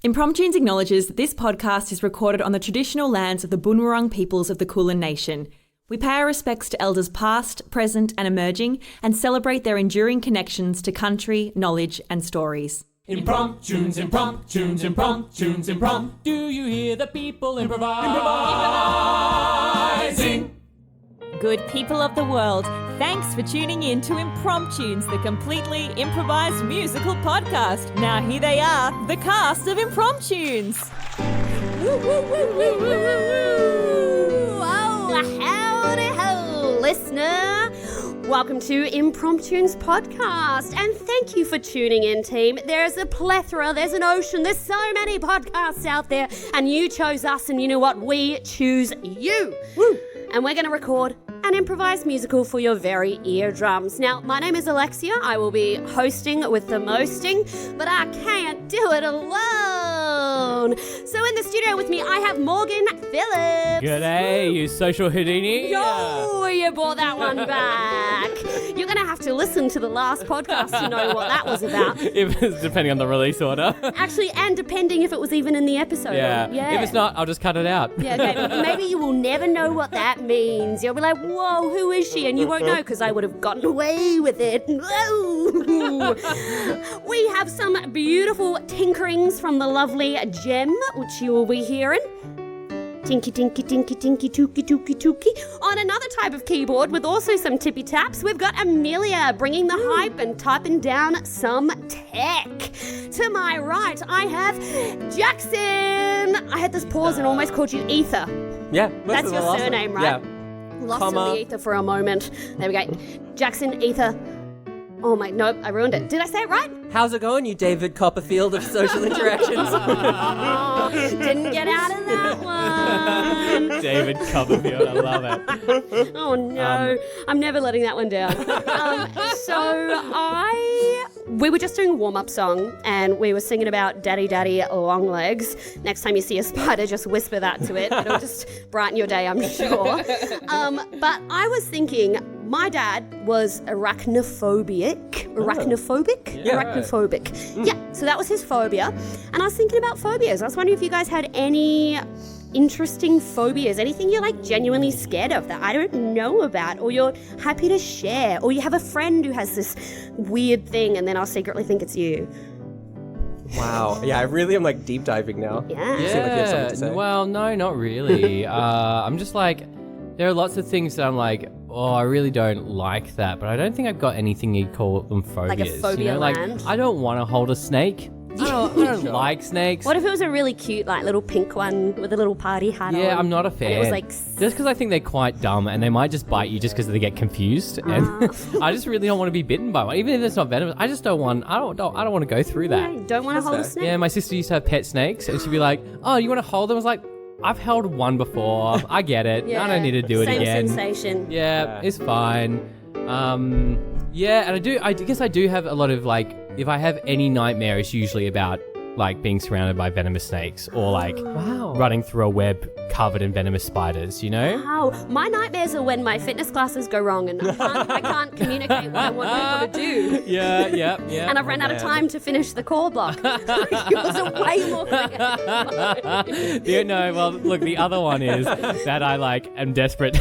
Impromptunes acknowledges that this podcast is recorded on the traditional lands of the Bunurong peoples of the Kulin Nation. We pay our respects to elders past, present and emerging and celebrate their enduring connections to country, knowledge and stories. Impromptunes, impromptunes, impromptunes, impromptu. Do you hear the people improvising? Good people of the world, thanks for tuning in to Impromptunes, the completely improvised musical podcast. Now here they are, the cast of Impromptunes. Woo, woo, woo, woo, woo, woo. Oh, howdy ho, listener. Welcome to Impromptunes podcast, and thank you for tuning in, team. There's a plethora, there's an ocean, there's so many podcasts out there, and you chose us, and you know what? We choose you. Woo. And we're going to record an improvised musical for your very eardrums. Now, my name is Alexia. I will be hosting with the mosting, but I can't do it alone. So in the studio with me, I have Morgan Phillips. G'day, you social Houdini. Yo, you brought that one back. You're going to have to listen to the last podcast to know what that was about. If it's depending on the release order. Actually, and depending if it was even in the episode. Yeah. If it's not, I'll just cut it out. Yeah, okay. Maybe you will never know what that means. You'll be like, whoa, who is she? And you won't know because I would have gotten away with it. Whoa. We have some beautiful tinkerings from the lovely Gem, which you will be hearing. Tinky, tinky, tinky, tinky, tooky, tooky, tooky. On another type of keyboard with also some tippy taps, we've got Amelia bringing the hype and typing down some tech. To my right, I have Jackson. I had this pause and almost called you Ether. Yeah. That's your surname, right? Yeah. Lost in the ether for a moment. There we go. Jackson, Ether. Oh my, nope, I ruined it. Did I say it right? How's it going, you David Copperfield of social interactions? Oh, didn't get out of that one. David Copperfield, I love it. Oh no, I'm never letting that one down. We were just doing a warm-up song and we were singing about Daddy Daddy Long Legs. Next time you see a spider, just whisper that to it. It'll just brighten your day, I'm sure. But I was thinking, my dad was arachnophobic. Arachnophobic. Yeah, so that was his phobia. And I was thinking about phobias. I was wondering if you guys had any interesting phobias, anything you're like genuinely scared of that I don't know about, or you're happy to share, or you have a friend who has this weird thing and then I'll secretly think it's you. Wow. Yeah, I really am like deep diving now. Yeah. You seem like you have something to say. Well, no, not really. I'm just like, there are lots of things that I'm like, oh, I really don't like that, but I don't think I've got anything you'd call them phobias. Like a phobia land? Like, I don't want to hold a snake. I don't like snakes. What if it was a really cute, like, little pink one with a little party hat on? Yeah, I'm not a fan. And it was like... Just because I think they're quite dumb and they might just bite you just because they get confused. And I just really don't want to be bitten by one. Even if it's not venomous, I just don't want... I don't want to go through that. Yeah, don't want to hold a snake? Yeah, my sister used to have pet snakes and she'd be like, oh, you want to hold them? I was like, I've held one before. I get it. Yeah, I don't need to do it again. Same sensation. Yeah, it's fine. Yeah, and I guess I do have a lot of, like, if I have any nightmare, it's usually about like being surrounded by venomous snakes or like running through a web covered in venomous spiders, you know? Wow. My nightmares are when my fitness classes go wrong and I can't communicate what I want people to do. Yeah. And I've run out of time to finish the core block. Yours are way more creative. No, well, look, the other one is that I like am desperate.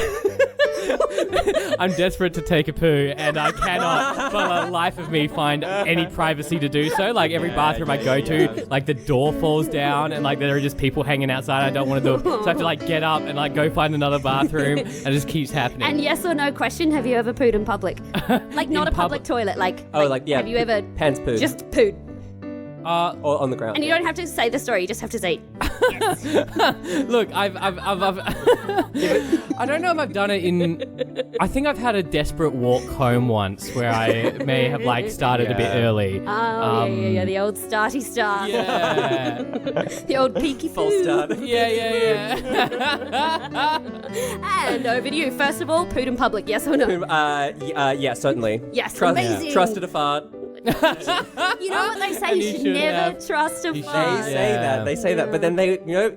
I'm desperate to take a poo and I cannot for the life of me find any privacy to do so. Like every bathroom I go to, like the door falls down and like there are just people hanging outside. I don't want to do it. So I have to like get up and like go find another bathroom and it just keeps happening. And yes or no question, have you ever pooed in public? Like not a public toilet, like yeah. Have you ever pants pooed? just pooed? Or on the ground. And you don't have to say the story, you just have to say yes. Look, I've I don't know if I've done it in. I think I've had a desperate walk home once where I may have like started a bit early. Oh yeah, the old starty start. Yeah. The old peaky False poo. start. Yeah. And over to you. First of all, pooed in public, yes or no? Yeah, certainly. Yes, amazing. Trusted a fart. would. You know what they say? You should never trust a fart. They say that. But then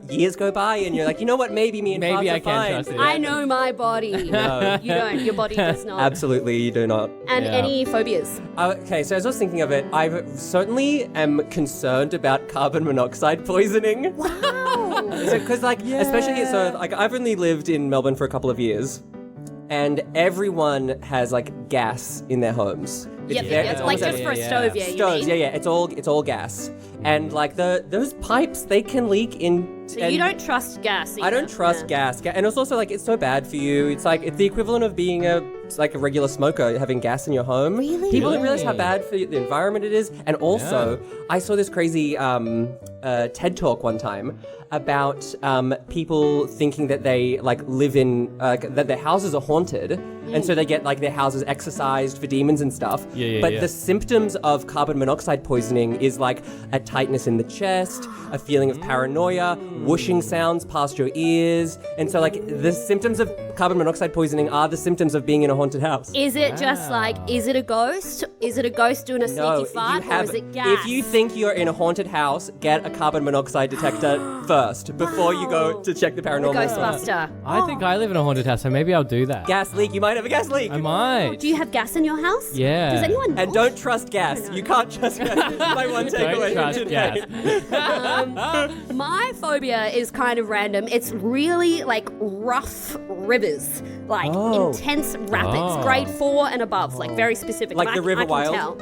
years go by and you're like, you know what? Maybe me and farts I are can fine. trust it. I know my body. No. You don't. Your body does not. Absolutely, you do not. And any phobias? Okay, so as I was thinking of it, I certainly am concerned about carbon monoxide poisoning. Wow. Because, I've only lived in Melbourne for a couple of years, and everyone has gas in their homes. Yep. Like just for a stove, you Stoves, mean? yeah. It's all gas, and those pipes, they can leak in. So you don't trust gas either. I don't trust gas, and it's also it's so bad for you. It's the equivalent of being a regular smoker having gas in your home. Really? People don't realize how bad for the environment it is. And also, I saw this crazy TED talk one time about people thinking that they live in that their houses are haunted, and so they get their houses exorcised for demons and stuff. But the symptoms of carbon monoxide poisoning is a tightness in the chest, a feeling of paranoia, whooshing sounds past your ears, and so the symptoms of carbon monoxide poisoning are the symptoms of being in a haunted house. Is it just is it a ghost? Is it a ghost doing a sneaky fart, or is it gas? If you think you're in a haunted house, get a carbon monoxide detector first before you go to check the paranormal. Ghostbuster. I think I live in a haunted house, so maybe I'll do that. Gas leak. You might have a gas leak. I might. Do you have gas in your house? Yeah. Does anyone know? And don't trust gas. You can't trust gas. My one takeaway Don't from trust today. gas. My phobia is kind of random. It's really rough rivers, intense rapids, grade 4 and above, very specific. Like the River I can Wild? tell.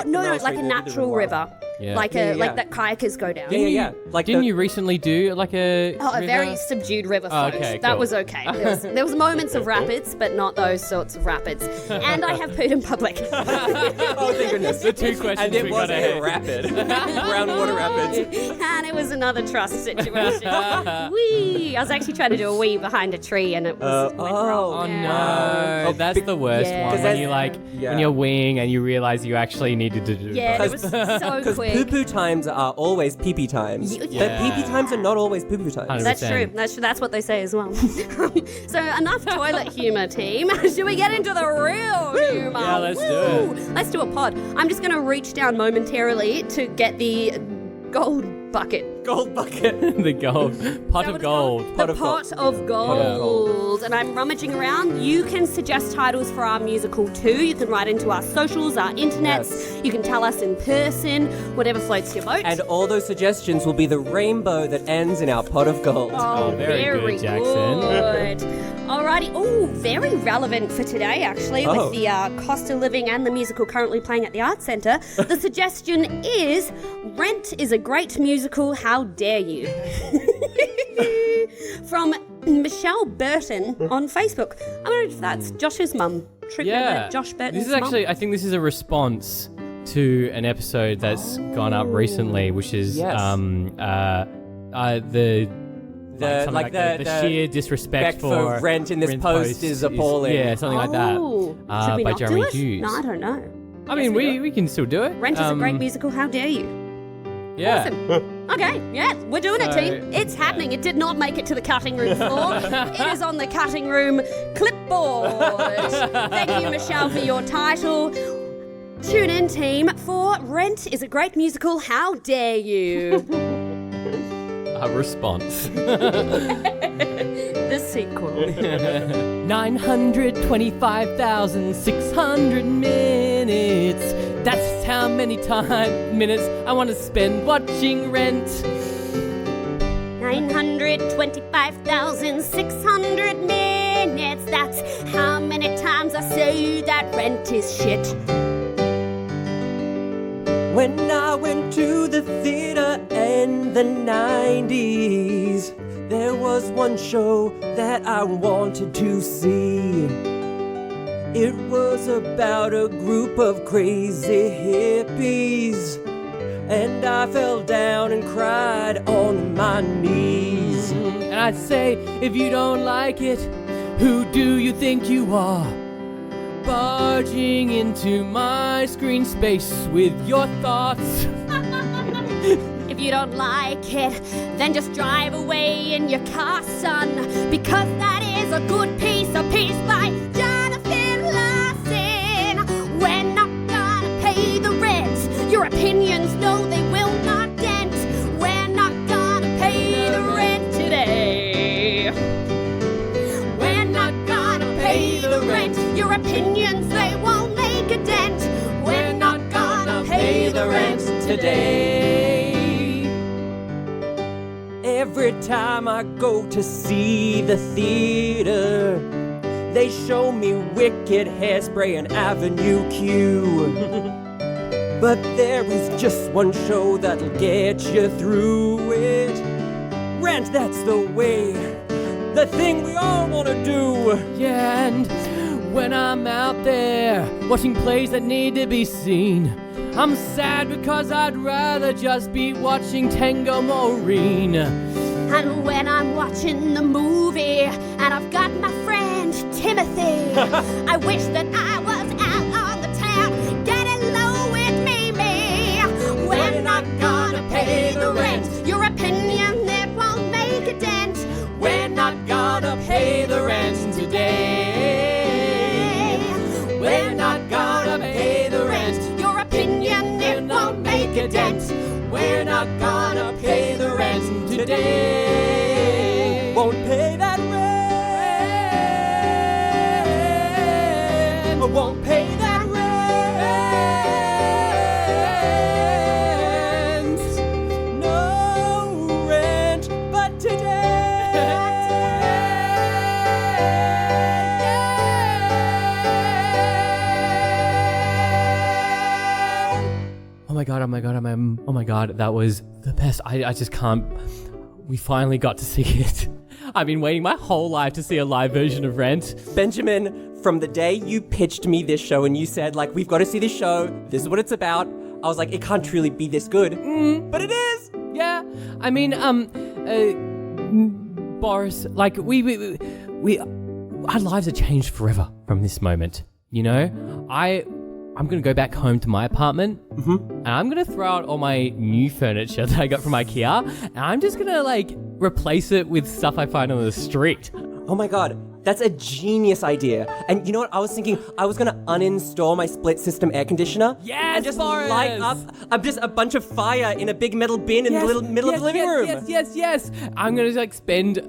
No, like a natural river. Yeah. Like that kayakers go down. Yeah. Didn't you recently do a a very subdued river flows. Okay, That cool. was okay. There was moments of rapids, but not those sorts of rapids. And I have pooed in public. Oh, thank goodness. The two questions And it we was got a ahead. rapid. Groundwater rapids. And it was another trust situation. Wee! I was actually trying to do a wee behind a tree, and it went wrong. Oh Yeah. no, that's the worst Yeah. one. When you when you're weeing and you realize you actually needed to do Yeah, it. it was so Because quick. poo-poo times are always pee-pee times. But pee-pee times are not always poo-poo times. That's 100%. true. That's what they say as well. So enough toilet humour, team. Should we get into the real humour? Yeah, let's do it. Let's do a pod. I'm just going to reach down momentarily to get the gold bucket. Gold bucket. The gold pot of gold. The pot of gold. And I'm rummaging around. You can suggest titles for our musical too. You can write into our socials, our internets. Yes. You can tell us in person, whatever floats your boat. And all those suggestions will be the rainbow that ends in our pot of gold. Oh, very good, Jackson. Good. Alrighty. Oh, very relevant for today, actually, with the cost of living and the musical currently playing at the Arts Centre. The suggestion is Rent is a great musical. How dare you? From Michelle Burton on Facebook. I wonder if that's Josh's mum. Remember Josh Burton's This is actually, I think this is a response to an episode that's gone up recently, which is the sheer disrespect for rent in this post is appalling. Yeah, something like that. Should we by not Jeremy do it? Hughes. No, I don't know. I mean, we can still do it. Rent is a great musical. How dare you? Yeah. Awesome. Okay, yeah, we're doing it, team. It's happening. It did not make it to the cutting room floor. It is on the cutting room clipboard. Thank you, Michelle, for your title. Tune in, team, for Rent is a great musical. How dare you? A response. The sequel. 925,600 minutes. That's how many minutes I want to spend watching Rent. 925,600 minutes. That's how many times I say that Rent is shit. When I went to the theater in the 90s, there was one show that I wanted to see. It was about a group of crazy hippies, and I fell down and cried on my knees. And I'd say, if you don't like it, who do you think you are? Barging into my screen space with your thoughts. If you don't like it, then just drive away in your car, son, because that is a good piece by Jonathan Larson. We're not gonna pay the opinions, no, they will not dent. We're not gonna pay the rent today. We're not gonna pay the rent. Your opinions, they won't make a dent. We're not gonna pay the rent today. Every time I go to see the theater, they show me Wicked, Hairspray, and Avenue Q. But there is just one show that'll get you through it. Rent, that's the way, the thing we all want to do. Yeah, and when I'm out there watching plays that need to be seen, I'm sad because I'd rather just be watching Tango Maureen. And when I'm watching the movie and I've got my friend Timothy, I wish that I was out on the town getting low with Mimi. We're not gonna pay the rent. Your opinion, it won't make a dent. We're not gonna pay the rent today. We're not gonna pay the rent. Your opinion, it won't make a dent. We're not gonna pay the rent today. Won't pay that rent. Won't pay that rent. No rent, but today. Oh my god, that was the best. I just can't. We finally got to see it. I've been waiting my whole life to see a live version of Rent. Benjamin, from the day you pitched me this show and you said, like, we've got to see this show, this is what it's about, I was like, it can't truly be this good. But it is! Yeah, I mean, Boris, like, we our lives have changed forever from this moment, you know? I'm going to go back home to my apartment, and I'm going to throw out all my new furniture that I got from IKEA, and I'm just going to, like, replace it with stuff I find on the street. Oh my god, that's a genius idea. And you know what, I was thinking I was gonna uninstall my split system air conditioner. Yes, and just Boris! light up just a bunch of fire in a big metal bin in the middle of the living room. Yes. I'm going to, like, spend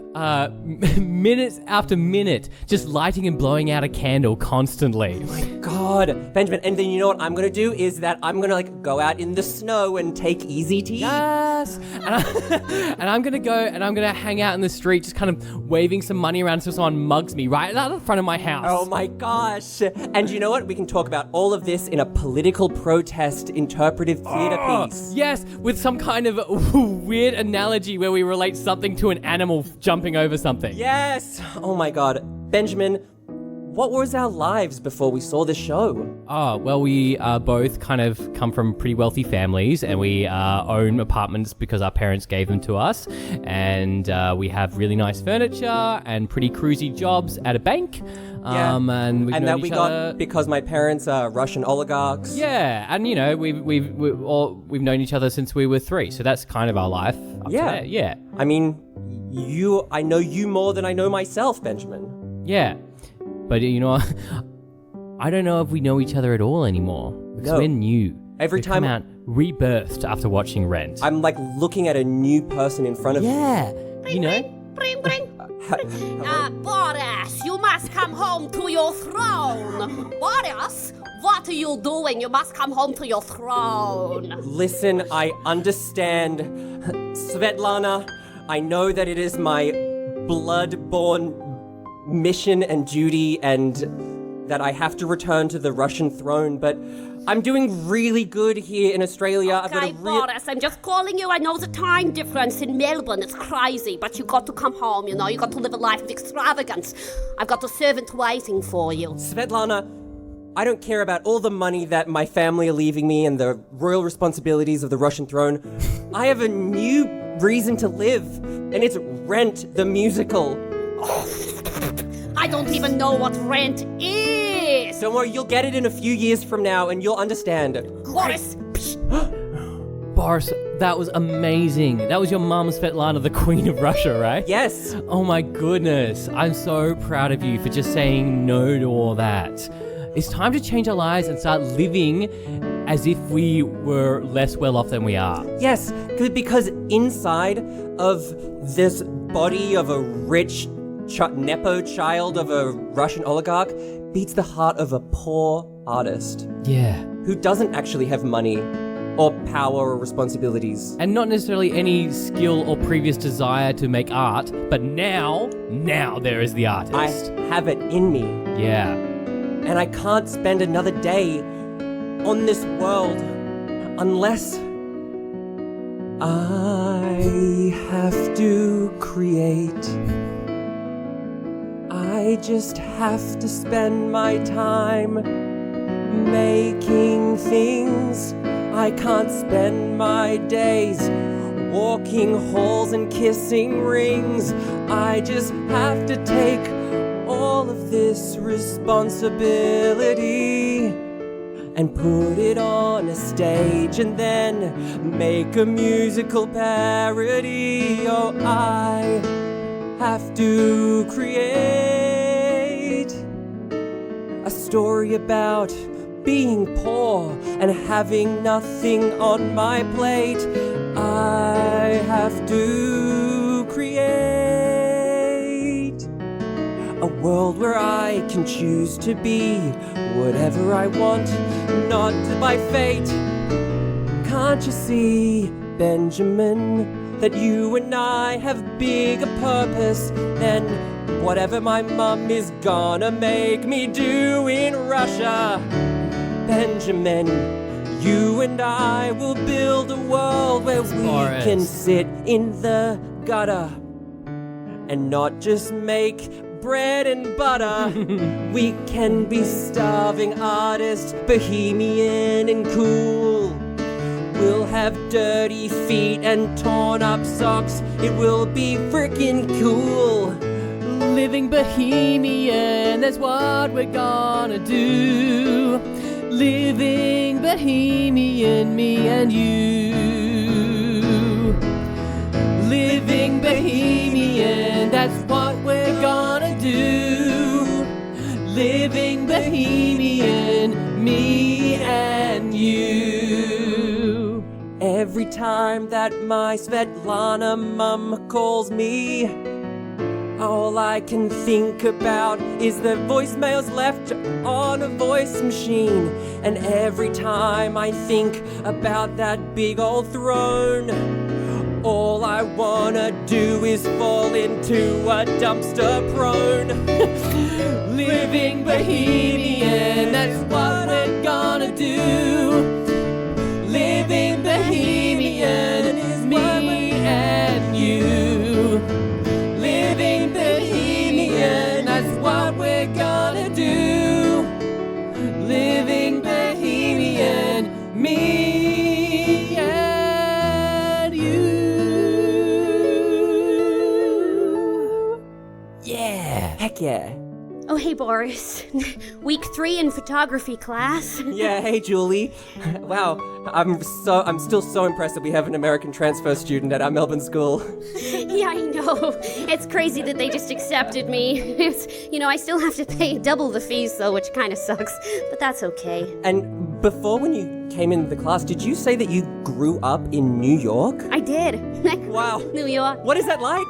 minutes after minute just lighting and blowing out a candle constantly. God, Benjamin, and then you know what I'm gonna do is that I'm gonna, like, go out in the snow and take easy tea. Yes! And I'm going to go and I'm going to hang out in the street just kind of waving some money around so someone mugs me right out in front of my house. Oh my gosh. And you know what? We can talk about all of this in a political protest interpretive theater piece. Yes, with some kind of weird analogy where we relate something to an animal jumping over something. Yes. Oh my god. Benjamin, what was our lives before we saw the show? Oh, well, we both kind of come from pretty wealthy families, and we own apartments because our parents gave them to us, and we have really nice furniture and pretty cruisy jobs at a bank. And we've known that we each other. got because my parents are Russian oligarchs. Yeah, and you know we've known each other since we were 3, so that's kind of our life. Up to there. Yeah. I mean, I know you more than I know myself, Benjamin. Yeah. But, you know, I don't know if we know each other at all anymore. Because we're new. Every We've time come out rebirthed after watching Rent. I'm like looking at a new person in front of me. Yeah. You know? Bring. Boris, you must come home to your throne. Boris, what are you doing? You must come home to your throne. Listen, I understand. Svetlana, I know that it is my blood-born mission and duty and that I have to return to the Russian throne, but I'm doing really good here in Australia. Okay, Boris, I'm just calling you. I know the time difference in Melbourne, it's crazy, but you got to come home, you know, you got to live a life of extravagance. I've got a servant waiting for you. Svetlana, I don't care about all the money that my family are leaving me and the royal responsibilities of the Russian throne. I have a new reason to live, and it's Rent the musical. I don't even know what Rent is. Don't worry, you'll get it in a few years from now and you'll understand. Boris. Boris, that was amazing. That was your mum, Svetlana, the Queen of Russia, right? Yes. Oh my goodness. I'm so proud of you for just saying no to all that. It's time to change our lives and start living as if we were less well off than we are. Yes, because inside of this body of a rich Nepo child of a Russian oligarch beats the heart of a poor artist. Yeah. Who doesn't actually have money or power or responsibilities. And not necessarily any skill or previous desire to make art, but now there is the artist. I have it in me. Yeah. And I can't spend another day on this world unless I have to create. I just have to spend my time making things. I can't spend my days walking halls and kissing rings. I just have to take all of this responsibility and put it on a stage and then make a musical parody. Oh, I have to create a story about being poor and having nothing on my plate. I have to create a world where I can choose to be whatever I want, not by fate. Can't you see, Benjamin, that you and I have bigger purpose than whatever my mum is gonna make me do in Russia? Benjamin, you and I will build a world where we can sit in the gutter and not just make bread and butter. We can be starving artists, bohemian and cool. We'll have dirty feet and torn up socks. It will be freaking cool. Living bohemian, that's what we're gonna do. Living bohemian, me and you. Living bohemian, that's what we're gonna do. Living bohemian, me and you. Every time that my Svetlana mum calls me, all I can think about is the voicemails left on a voice machine. And every time I think about that big old throne, all I wanna do is fall into a dumpster prone. Living bohemian, that's what we're gonna do. Living bohemian is me and you. Living bohemian, that's what we're gonna do. Living bohemian, me and you. Yeah. Heck yeah. Oh, hey, Boris. Week 3 in photography class. Yeah, hey, Julie. Wow, I'm still so impressed that we have an American transfer student at our Melbourne school. Yeah, I know. It's crazy that they just accepted me. I still have to pay double the fees, though, which kind of sucks. But that's okay. And before, when you came into the class, did you say that you grew up in New York? I did. Wow. New York. What is that like?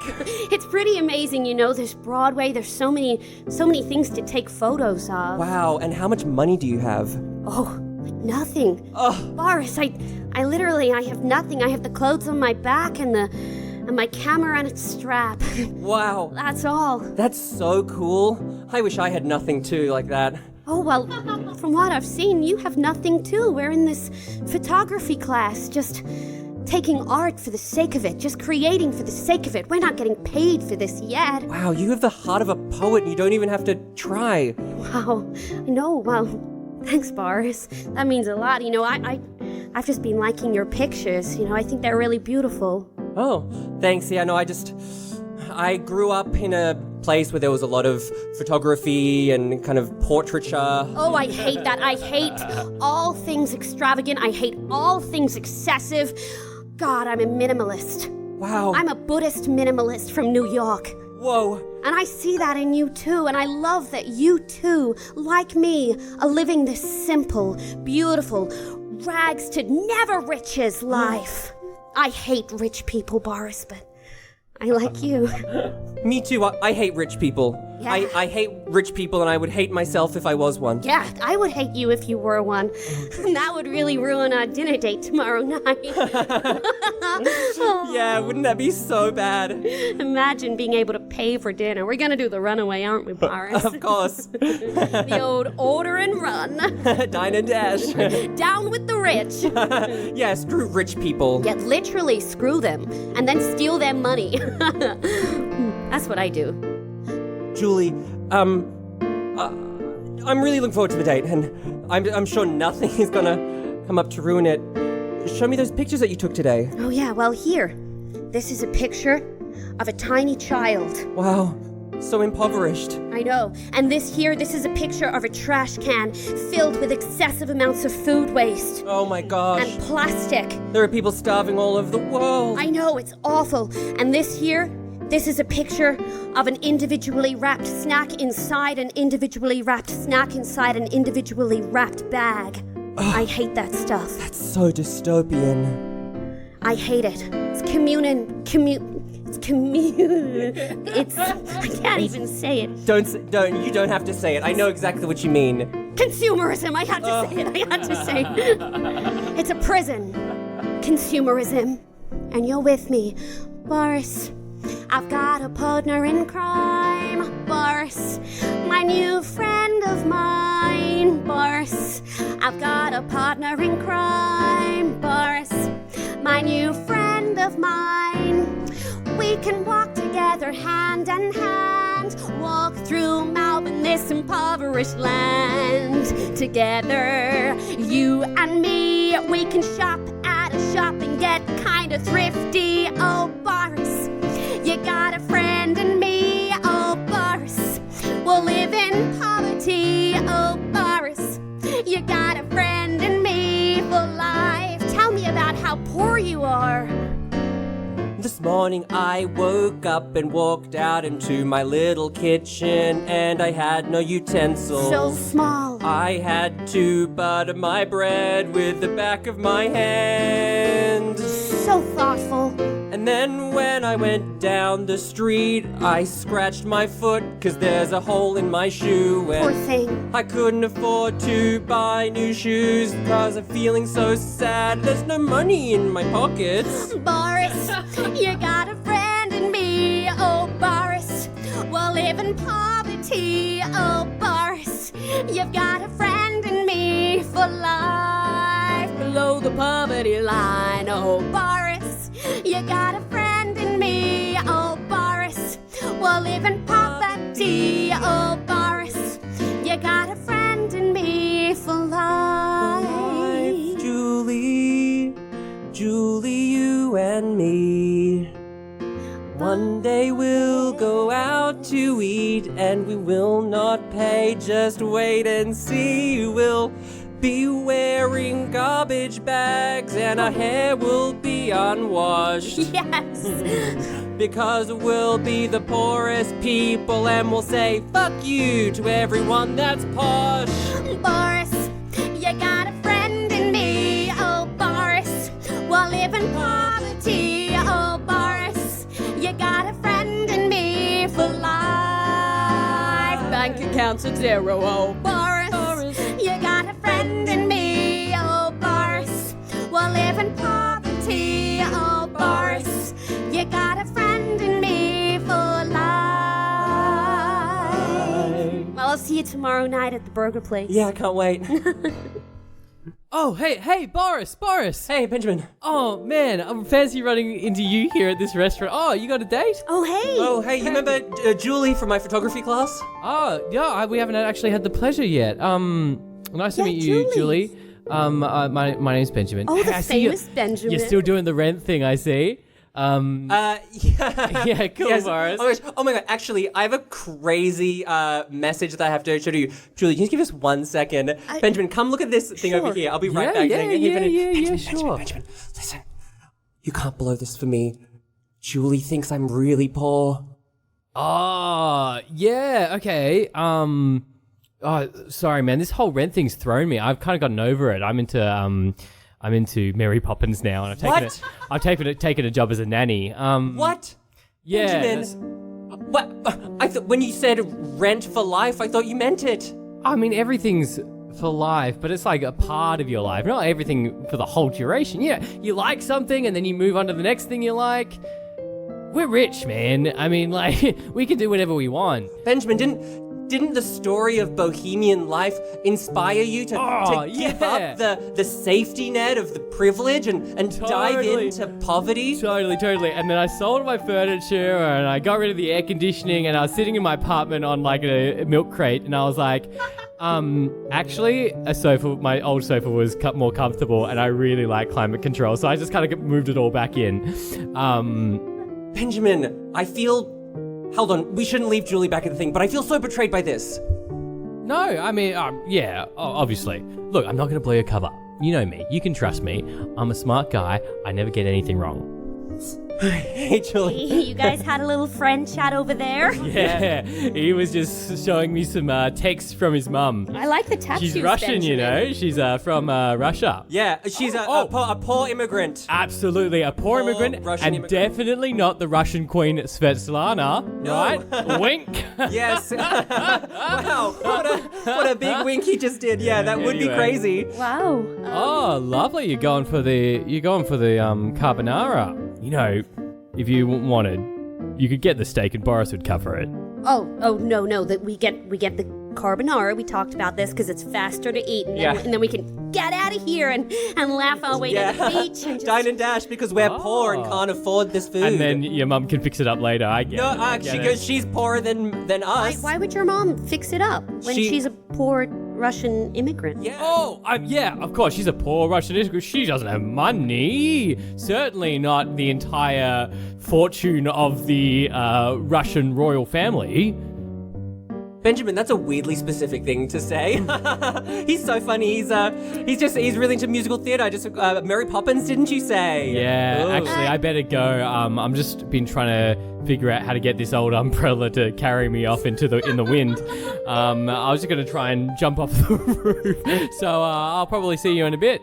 It's pretty amazing, There's Broadway. There's so many things to take photos of. Wow, and how much money do you have? Oh, nothing. Oh. Boris, I have nothing. I have the clothes on my back and my camera on its strap. Wow. That's all. That's so cool. I wish I had nothing too like that. Oh, well, from what I've seen, you have nothing too. We're in this photography class, just taking art for the sake of it, just creating for the sake of it. We're not getting paid for this yet. Wow, you have the heart of a poet and you don't even have to try. Wow, I know. Well, thanks, Boris. That means a lot. I've just been liking your pictures. I think they're really beautiful. Oh, thanks. Yeah, no, I grew up in a place where there was a lot of photography and kind of portraiture. Oh, I hate that. I hate all things extravagant. I hate all things excessive. God, I'm a minimalist. Wow. I'm a Buddhist minimalist from New York. Whoa. And I see that in you too, and I love that you too, like me, are living this simple, beautiful, rags to never riches life. I hate rich people, Boris, but I like you. Me too. I hate rich people. Yeah. I hate rich people, and I would hate myself if I was one. Yeah, I would hate you if you were one. That would really ruin our dinner date tomorrow night. Yeah, wouldn't that be so bad? Imagine being able to pay for dinner. We're gonna do the runaway, aren't we, Boris? Of course. The old order and run. Dine and dash. Down with the rich. Yeah, screw rich people. Yeah, literally screw them and then steal their money. That's what I do. Julie, I'm really looking forward to the date, and I'm sure nothing is gonna come up to ruin it. Show me those pictures that you took today. Oh yeah, well here. This is a picture of a tiny child. Wow, so impoverished. I know. And this is a picture of a trash can filled with excessive amounts of food waste. Oh my gosh. And plastic. There are people starving all over the world. I know, it's awful. And this is a picture of an individually wrapped snack inside an individually wrapped snack inside an individually wrapped bag. I hate that stuff. That's so dystopian. I hate it. It's I can't even say it. You don't have to say it. I know exactly what you mean. Consumerism, I had to say it. It's a prison. Consumerism. And you're with me, Boris. I've got a partner in crime, Boris, my new friend of mine, Boris. I've got a partner in crime, Boris, my new friend of mine. We can walk together hand in hand, walk through Melbourne, this impoverished land. Together, you and me, we can shop at a shop and get kinda thrifty, oh Boris. You got a friend in me, oh Boris. We'll live in poverty, oh Boris. You got a friend in me for life. Tell me about how poor you are. This morning I woke up and walked out into my little kitchen, and I had no utensils. So small. I had to butter my bread with the back of my hand. So thoughtful. And then when I went down the street, I scratched my foot 'cause there's a hole in my shoe. Poor And thing. I couldn't afford to buy new shoes 'cause I'm feeling so sad. There's no money in my pockets. Boris, you got a friend in me, oh Boris. We'll live in poverty, oh Boris. You've got a friend in me for life. Below the poverty line, oh Boris. You got a friend in me, oh Boris. We'll live in poverty, oh Boris. You got a friend in me for life. Julie, you and me. One day we'll go out to eat and we will not pay. Just wait and see. We'll be wearing garbage bags and our hair will be unwashed. Yes. Because we'll be the poorest people and we'll say fuck you to everyone that's posh. Boris, you got a friend in me, oh Boris. We'll live in poverty, oh Boris. You got a friend in me for life. Bank accounts at zero, oh Boris. You got a friend in me, oh Boris. We'll live in poverty, oh Boris. You got a friend in me for life. Well, I'll see you tomorrow night at the burger place. Yeah, I can't wait. Oh, hey, Boris. Hey, Benjamin. Oh, man, I'm fancy running into you here at this restaurant. Oh, you got a date? Oh, hey. Oh, hey, you remember Julie from my photography class? Oh, yeah, we haven't actually had the pleasure yet. Nice to meet you, Julie. My name's Benjamin. Oh, the I see famous Benjamin. You're still doing the rent thing, I see. Yeah. Yeah, cool, Yes. Boris. Oh my god, actually, I have a crazy message that I have to show to you. Julie, can you give us 1 second? Benjamin, come look at this thing over here. I'll be right back. Yeah, sure. Benjamin, listen. You can't blow this for me. Julie thinks I'm really poor. Oh, yeah, okay. Oh, sorry, man. This whole rent thing's thrown me. I've kind of gotten over it. I'm into Mary Poppins now, and I've taken a job as a nanny. What? Yeah. Benjamin. What? I thought when you said rent for life, I thought you meant it. I mean, everything's for life, but it's like a part of your life, not everything for the whole duration. Yeah, you like something, and then you move on to the next thing you like. We're rich, man. I mean, like, we can do whatever we want. Benjamin, didn't the story of bohemian life inspire you to give up the safety net of the privilege and dive into poverty? Totally. And then I sold my furniture and I got rid of the air conditioning and I was sitting in my apartment on like a milk crate and I was like, actually, my old sofa was more comfortable and I really like climate control. So I just kind of moved it all back in. Benjamin, I feel... Hold on, we shouldn't leave Julie back at the thing, but I feel so betrayed by this. No, I mean, yeah, obviously. Look, I'm not going to blow your cover. You know me. You can trust me. I'm a smart guy. I never get anything wrong. Hey, Julie. You guys had a little friend chat over there? Yeah, he was just showing me some texts from his mum. I like the tattoos, She's Russian, Benjamin. you know. She's from Russia. Yeah, she's a poor immigrant. Absolutely, a poor immigrant, Russian and immigrant. Definitely not the Russian Queen Svetlana, right? Wink. Yes. Wow, what a big wink he just did. Yeah, that would be Anyway. crazy. Wow. Oh, lovely. You're going for the carbonara. You know, if you wanted, you could get the steak and Boris would cover it. Oh no, that we get the carbonara. We talked about this because it's faster to eat, and then we can get out of here and laugh our way to the beach and just... Dine and dash because we're poor and can't afford this food. And then your mum can fix it up later. I get it. I get it. She's poorer than us. Why would your mom fix it up when she's a poor Russian immigrant? Yeah. Oh, yeah, of course. She's a poor Russian immigrant. She doesn't have money. Certainly not the entire fortune of the Russian royal family. Benjamin, that's a weirdly specific thing to say. He's so funny. He's really into musical theatre. Mary Poppins, didn't you say? Yeah, Ooh. actually, I better go. I'm just been trying to figure out how to get this old umbrella to carry me off in the wind. I was just going to try and jump off the roof. So I'll probably see you in a bit.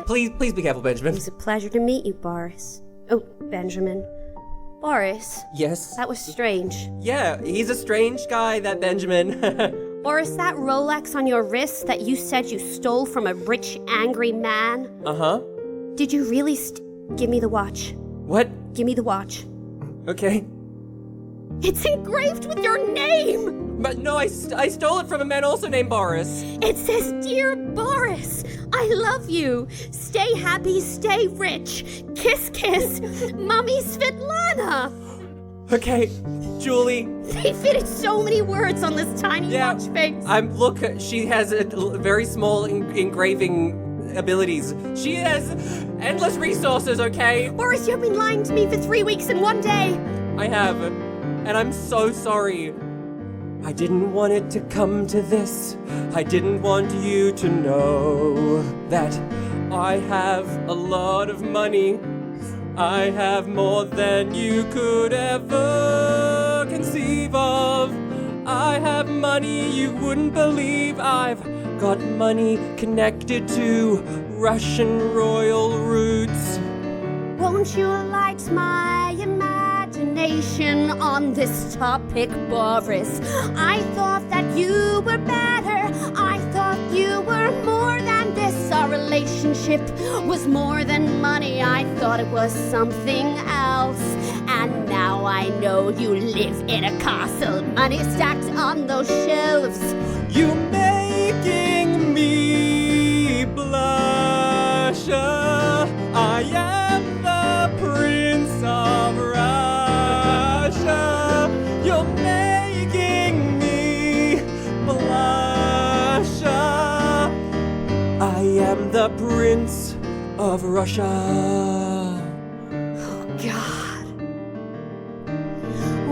Please be careful, Benjamin. It was a pleasure to meet you, Boris. Oh, Benjamin. Boris. Yes. That was strange. Yeah, he's a strange guy, that Benjamin. Boris, that Rolex on your wrist that you said you stole from a rich, angry man. Uh-huh. Did you really give me the watch? What? Give me the watch. Okay. It's engraved with your name! But no, I stole it from a man also named Boris. It says, Dear Boris, I love you. Stay happy, stay rich. Kiss, kiss, Mommy Svetlana. Okay, Julie. They fitted so many words on this tiny watch face. Look, she has a very small engraving abilities. She has endless resources, okay? Boris, you've been lying to me for 3 weeks and 1 day. I have, and I'm so sorry. I didn't want it to come to this. I didn't want you to know that I have a lot of money. I have more than you could ever conceive of. I have money you wouldn't believe. I've got money connected to Russian royal roots. Won't you light my imagination on this topic, Boris? I thought that you were better. I thought you were more than this. Our relationship was more than money. I thought it was something else. And now I know you live in a castle, money stacked on those shelves. You making me blush. I am the Prince of Russia. You're making me blush. I am the Prince of Russia. Oh, God.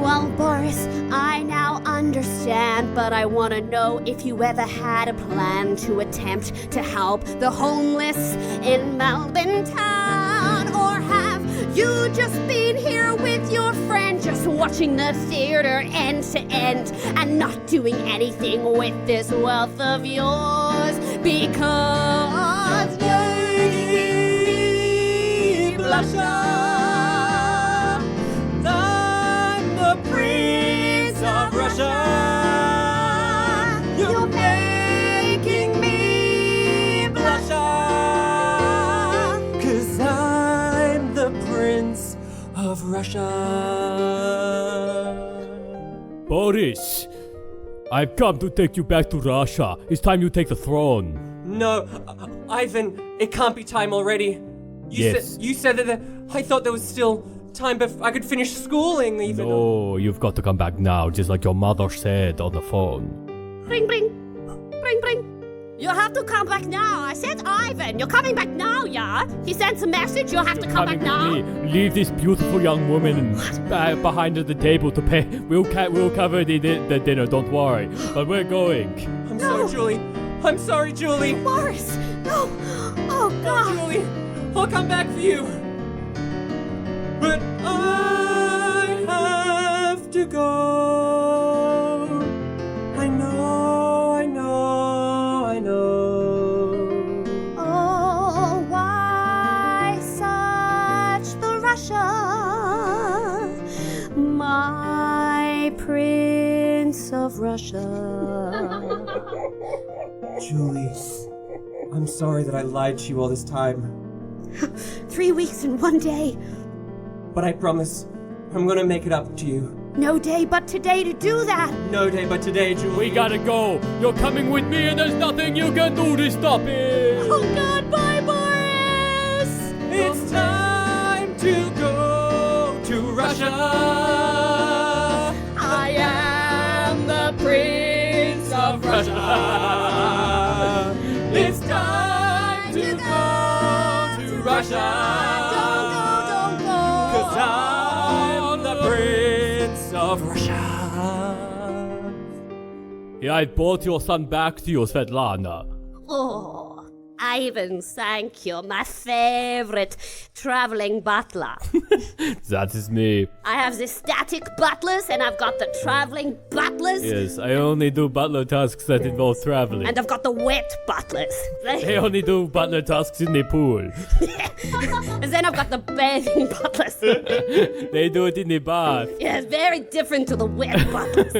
Well, Boris, I now understand, but I want to know if you ever had a plan to attempt to help the homeless in Melbourne town, or have you just been here with your friend just watching the theater end to end and not doing anything with this wealth of yours because you blusher. I'm the Prince of Russia. You're making me blusher. 'Cause I'm the Prince of Russia. Boris, I've come to take you back to Russia. It's time you take the throne. No, Ivan, it can't be time already. You said that I thought there was still time before I could finish schooling even. No, you've got to come back now, just like your mother said on the phone. Bring, bring. Bring, bring. You have to come back now. I said Ivan, you're coming back now, yeah? He sends a message, you have to come back now. With me. Leave this beautiful young woman behind the table to pay. We'll cover the dinner, don't worry. But we're going. I'm sorry, Julie. I'm sorry, Julie. Boris, no. Oh, God. Julie, I'll come back for you. But I have to go. I know. Oh, why such the Russia, my Prince of Russia? Julie, I'm sorry that I lied to you all this time. 3 weeks and 1 day. But I promise, I'm gonna make it up to you. No day but today to do that. No day but today, Julie. We gotta go. You're coming with me and there's nothing you can do to stop it. Oh, God, bye, Boris. It's time to go to Russia. I am the Prince of Russia. It's time to go to Russia. Don't go. 'Cause I'm the Prince of Russia. Yeah, I brought your son back to you, Svetlana. Oh, Ivan, thank you. My favorite traveling butler. That is me. I have the static butlers and I've got the traveling butlers. Yes, I only do butler tasks that involve traveling. And I've got the wet butlers. I only do butler tasks in the pool. And then I've got the bathing butlers. They do it in the bath. Yeah, it's very different to the wet butlers.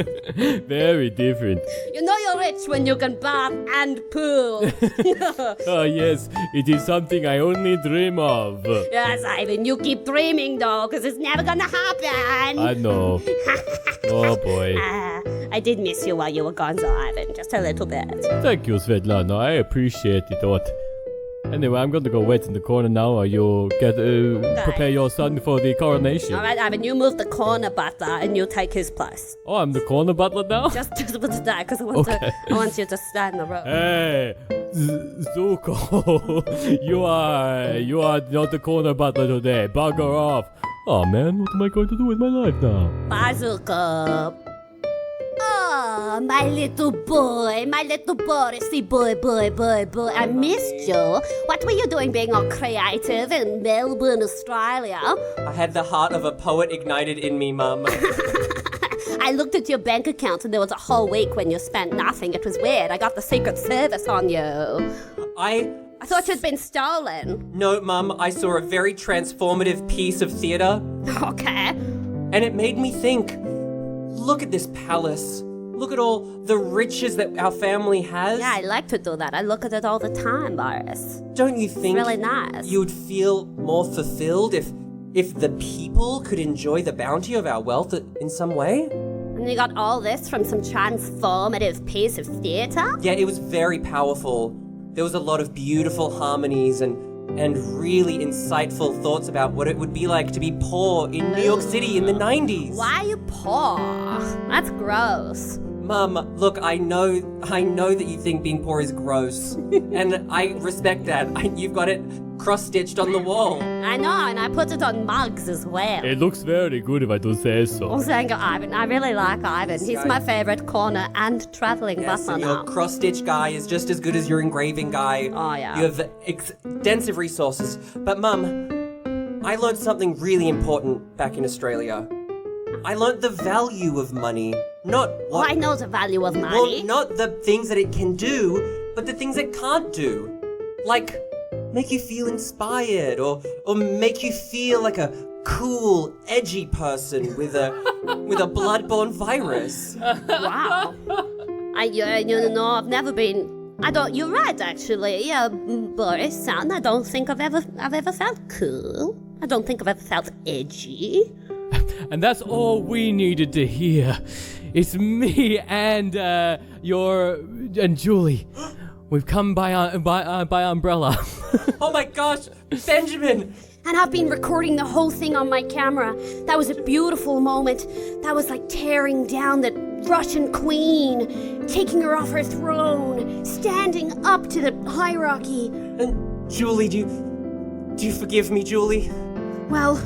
Very different. You know you're rich when you can bath and pool. Oh, yes, it is something I only dream of. Yes, Ivan, you keep dreaming though, because it's never gonna happen. I know. Oh, boy. I did miss you while you were gone, so Ivan, just a little bit. Thank you, Svetlana. I appreciate it a lot. Anyway, I'm going to go wait in the corner now while you prepare your son for the coronation. All right, Ivan, you move the corner butler and you take his place. Oh, I'm the corner butler now? Just for today, because I want you to stand in the road. Hey, Zuko, you are not the corner butler today. Bugger off. Oh man, what am I going to do with my life now? Bye, Zuko. Oh, my little Borisy boy. I missed you. What were you doing being all creative in Melbourne, Australia? I had the heart of a poet ignited in me, Mum. I looked at your bank account and there was a whole week when you spent nothing. It was weird. I got the Secret Service on you. I thought you'd been stolen. No, Mum, I saw a very transformative piece of theatre. Okay. And it made me think, look at this palace. Look at all the riches that our family has. Yeah, I like to do that. I look at it all the time, Boris. Don't you think It's really nice. you would feel more fulfilled if the people could enjoy the bounty of our wealth in some way? And you got all this from some transformative piece of theatre? Yeah, it was very powerful. There was a lot of beautiful harmonies and really insightful thoughts about what it would be like to be poor in New York City in the 90s. Why are you poor? That's gross. Mum, look, I know that you think being poor is gross. And I respect that. You've got it cross-stitched on the wall. I know, and I put it on mugs as well. It looks very good if I do say so. Oh, thank you, Ivan. I really like Ivan. He's my favorite corner and traveling Yes, butler and your now. cross-stitch guy is just as good as your engraving guy. Oh, yeah. You have extensive resources. But Mum, I learned something really important back in Australia. I learned the value of money. Not what... I know the value of money. Well, not the things that it can do, but the things it can't do. Like, make you feel inspired, or make you feel like a cool, edgy person with a blood-borne virus. Wow. I've never been... You're right, actually. Boris, son, I don't think I've ever felt cool. I don't think I've ever felt edgy. And that's all we needed to hear. It's me and Julie. We've come by umbrella. Oh my gosh, Benjamin! And I've been recording the whole thing on my camera. That was a beautiful moment. That was like tearing down the Russian queen, taking her off her throne, standing up to the hierarchy. And Julie, do you forgive me, Julie? Well,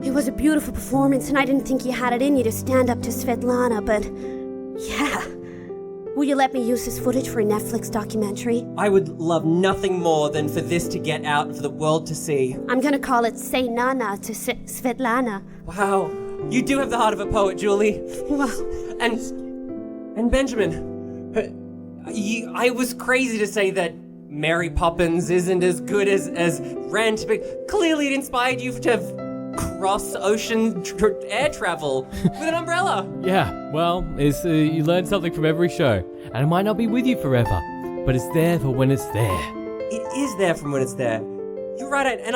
it was a beautiful performance, and I didn't think you had it in you to stand up to Svetlana, but yeah. Will you let me use this footage for a Netflix documentary? I would love nothing more than for this to get out for the world to see. I'm gonna call it Say Nana to Svetlana. Wow, you do have the heart of a poet, Julie. Wow. And Benjamin, I was crazy to say that Mary Poppins isn't as good as Rent, but clearly it inspired you to cross-ocean air travel with an umbrella. Yeah, well, you learn something from every show, and it might not be with you forever, but it's there for when it's there. It is there from when it's there. You're right, and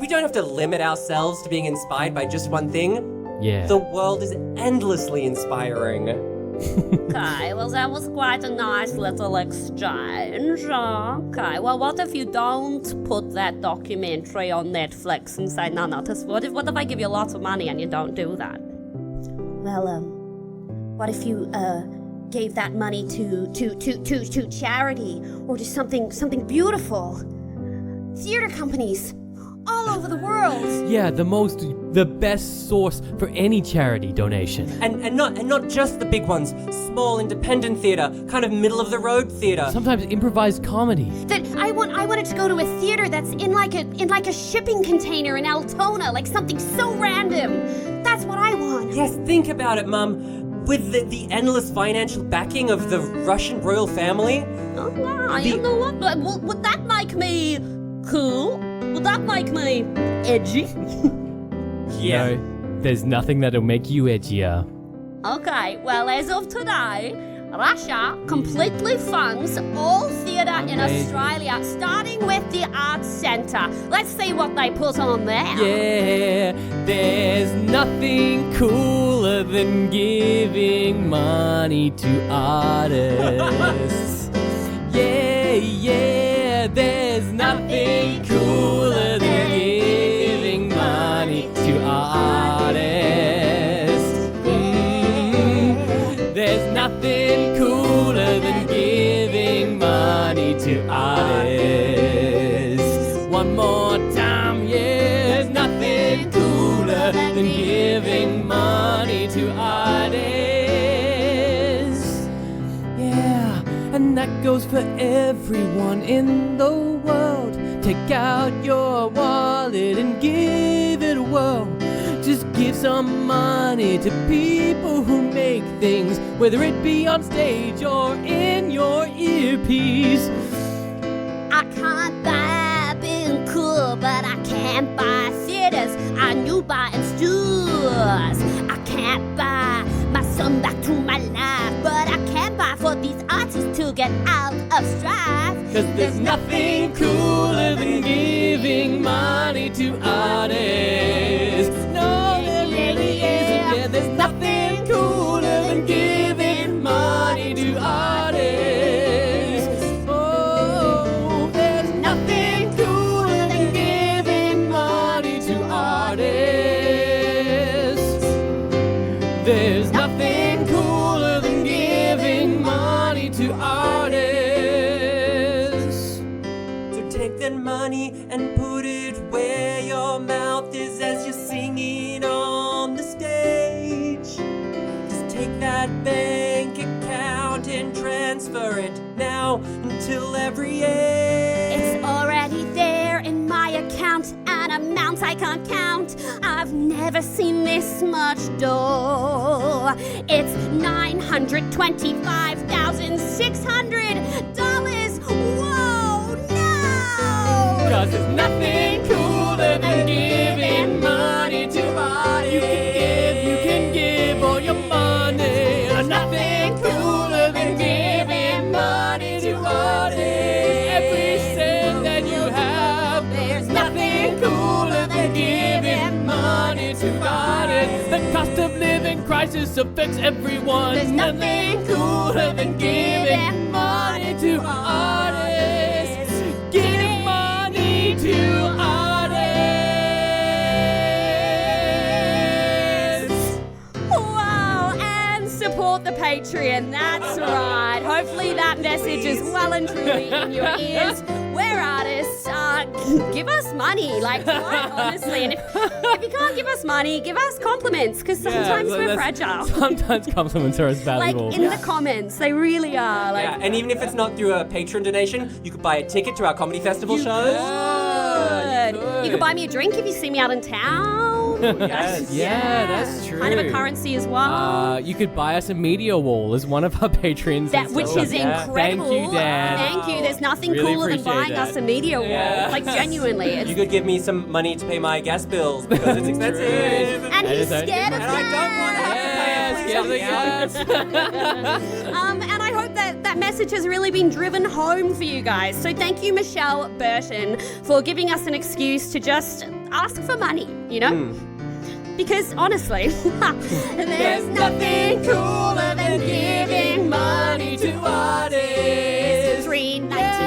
we don't have to limit ourselves to being inspired by just one thing. Yeah. The world is endlessly inspiring. Okay, well, that was quite a nice little exchange. Okay, well, what if you don't put that documentary on Netflix and say, no, what if I give you lots of money and you don't do that? Well, what if you gave that money to charity or to something beautiful? Theater companies all over the world. Yeah, the best source for any charity donation. And not just the big ones. Small independent theater, kind of middle of the road theater. Sometimes improvised comedy. That I wanted to go to a theater that's in like a shipping container in Altona, like something so random. That's what I want. Yes, think about it, Mum. With the endless financial backing of the Russian royal family. Oh, wow, you know what? Would that make me cool? Would that make me edgy? Yeah. No, there's nothing that'll make you edgier. Okay, well, as of today, Russia completely funds all theatre in Australia, starting with the Arts Centre. Let's see what they put on there. Yeah, there's nothing cooler than giving money to artists. Yeah, there's nothing cooler than giving money to artists. There's nothing cooler than giving money to artists. One more time, yeah, there's nothing cooler than giving money to artists. Yeah, and that goes for everyone in the world. Take out your wallet and give it a whirl. Just give some money to people who make things, whether it be on stage or in your earpiece. I can't buy being cool, but I can buy theaters and new bar and stores. I can't buy my son back to my life, but I can buy for these artists to get out of strife. 'Cause there's nothing cooler than giving money to artists. No, there really isn't. Yeah, there's nothing cooler than giving money to artists. Oh, there's nothing cooler than giving money to artists. There's nothing cooler than giving money to artists. So take that money and put it where your mouth is as you're singing on the stage. Just take that bank account and transfer it now until every age. It's already there in my account, an amount I can't count. I've never never seen this much dough. It's $925,600. Whoa, no! 'Cause there's nothing cooler than giving money to artists. You can give all your money. There's nothing cooler than giving money to artists. Every cent that you have, there's nothing cooler than giving money to artists. The cost of living crisis affects everyone. There's nothing cooler than giving money to artists. Give money to artists. Wow, and support the Patreon. That's right. Hopefully that message is well and truly in your ears. We're artists. Give us money, like quite honestly. And if you can't give us money, give us compliments, because sometimes we're fragile. Sometimes compliments are as Like valuable. in the comments, they really are. Like, Yeah, and even if it's not through a Patreon donation, you could buy a ticket to our comedy festival shows. you could buy me a drink if you see me out in town. Yes. Yeah, that's true. Kind of a currency as well. You could buy us a media wall as one of our patrons. Which is incredible. Thank you, Dan. Thank you. There's nothing Really cooler than appreciate buying that. us a media wall. Yeah. Like genuinely. You It's, could give me some money to pay my gas bills because it's expensive. and he's That is scared of And I don't want to have to pay it. Please help me out. And I hope that message has really been driven home for you guys. So thank you, Michelle Burton, for giving us an excuse to just ask for money, you know? Because honestly, there's nothing cooler than giving money to artists. 3.99.